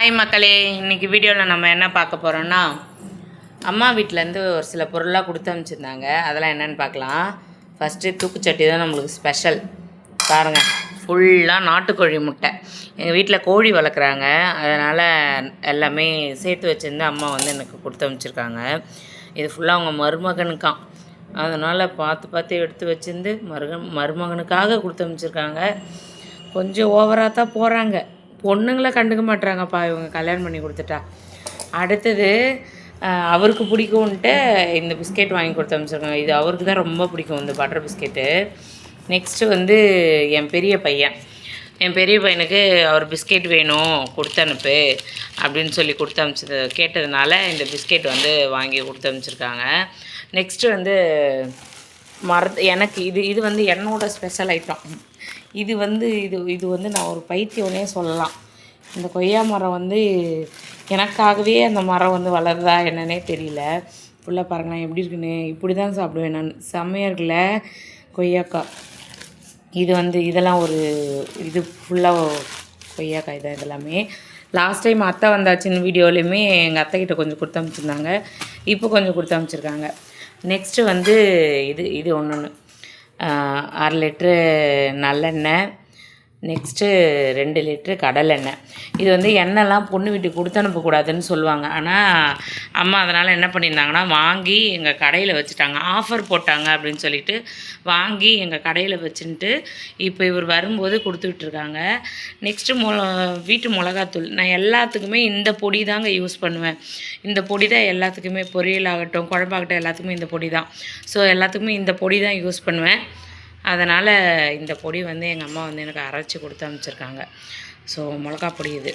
Hi மக்களே, இன்றைக்கி வீடியோவில் நம்ம என்ன பார்க்க போகிறோன்னா, அம்மா வீட்டிலேருந்து ஒரு சில பொருளாக கொடுத்து அனுப்பிச்சிருந்தாங்க. அதெல்லாம் என்னென்னு பார்க்கலாம். ஃபஸ்ட்டு தூக்குச்சட்டி தான் நம்மளுக்கு ஸ்பெஷல். பாருங்கள், ஃபுல்லாக நாட்டுக்கோழி முட்டை. எங்கள் வீட்டில் கோழி வளர்க்குறாங்க, அதனால் எல்லாமே சேர்த்து வச்சுருந்து அம்மா வந்து எனக்கு கொடுத்து அனுப்பிச்சிருக்காங்க. இது ஃபுல்லாக அவங்க மருமகனுக்காம், அதனால் பார்த்து எடுத்து வச்சுருந்து மருமகனுக்காக கொடுத்து அனுப்பிச்சிருக்காங்க. கொஞ்சம் ஓவராக தான் போகிறாங்க. பொண்ணுங்களை கண்டுக்க மாட்டுறாங்கப்பா இவங்க கல்யாணம் பண்ணி கொடுத்துட்டா. அடுத்தது அவருக்கு பிடிக்கும்ன்ட்டு இந்த பிஸ்கெட் வாங்கி கொடுத்து அனுப்பிச்சிருக்காங்க. இது அவருக்கு தான் ரொம்ப பிடிக்கும், இந்த பட்டர் பிஸ்கெட்டு. நெக்ஸ்ட்டு வந்து என் பெரிய பையனுக்கு அவர் பிஸ்கெட் வேணும் கொடுத்து அனுப்பு அப்படின்னு சொல்லி கொடுத்து அனுப்பிச்சது கேட்டதுனால இந்த பிஸ்கெட் வந்து வாங்கி கொடுத்து அனுப்பிச்சிருக்காங்க. நெக்ஸ்ட்டு வந்து எனக்கு இது வந்து என்னோடய ஸ்பெஷல் ஐட்டம். இது வந்து நான் ஒரு பைத்தியம்னே சொல்லலாம். இந்த கொய்யா மரம் வந்து எனக்காகவே அந்த மரம் வந்து வளருதா என்னன்னே தெரியல. ஃபுல்லாக பாருங்களேன் எப்படி இருக்குன்னு. இப்படி தான் சாப்பிடுவேன் நான். செம்மையாக இருக்குல்ல கொய்யாக்காய். இதெல்லாம் ஒரு இது ஃபுல்லாக கொய்யாக்காய் தான் இதெல்லாமே. லாஸ்ட் டைம் அத்தை வந்தாச்சுன்னு வீடியோலையுமே எங்கள் அத்தைக்கிட்ட கொஞ்சம் கொடுத்து அனுப்பிச்சிருந்தாங்க, இப்போ கொஞ்சம் கொடுத்து அனுப்பிச்சிருக்காங்க. நெக்ஸ்ட்டு வந்து இது ஒன்று 1/2 லிட்ரு நல்லெண்ணெய், நெக்ஸ்ட்டு 2 லிட்ரு கடலெண்ணெய். இது வந்து எண்ணெய்லாம் பொண்ணு வீட்டுக்கு கொடுத்து அனுப்பக்கூடாதுன்னு சொல்லுவாங்க. ஆனால் அம்மா அதனால் என்ன பண்ணியிருந்தாங்கன்னா வாங்கி எங்கள் கடையில் வச்சுட்டாங்க. ஆஃபர் போட்டாங்க அப்படின்னு சொல்லிட்டு வாங்கி எங்கள் கடையில் வச்சுட்டு இப்போ இவர் வரும்போது கொடுத்து விட்டுருக்காங்க. நெக்ஸ்ட்டு வீட்டு மிளகாத்தூள். நான் எல்லாத்துக்குமே இந்த பொடி தாங்க யூஸ் பண்ணுவேன். இந்த பொடி தான் எல்லாத்துக்குமே, பொரியல் ஆகட்டும் குழம்பாகட்டும் எல்லாத்துக்குமே இந்த பொடி தான். ஸோ எல்லாத்துக்குமே இந்த பொடி தான் யூஸ் பண்ணுவேன். அதனால் இந்த பொடி வந்து எங்கள் அம்மா வந்து எனக்கு அரைச்சி கொடுத்து அனுப்பிச்சிருக்காங்க. ஸோ மிளகா பொடி இது.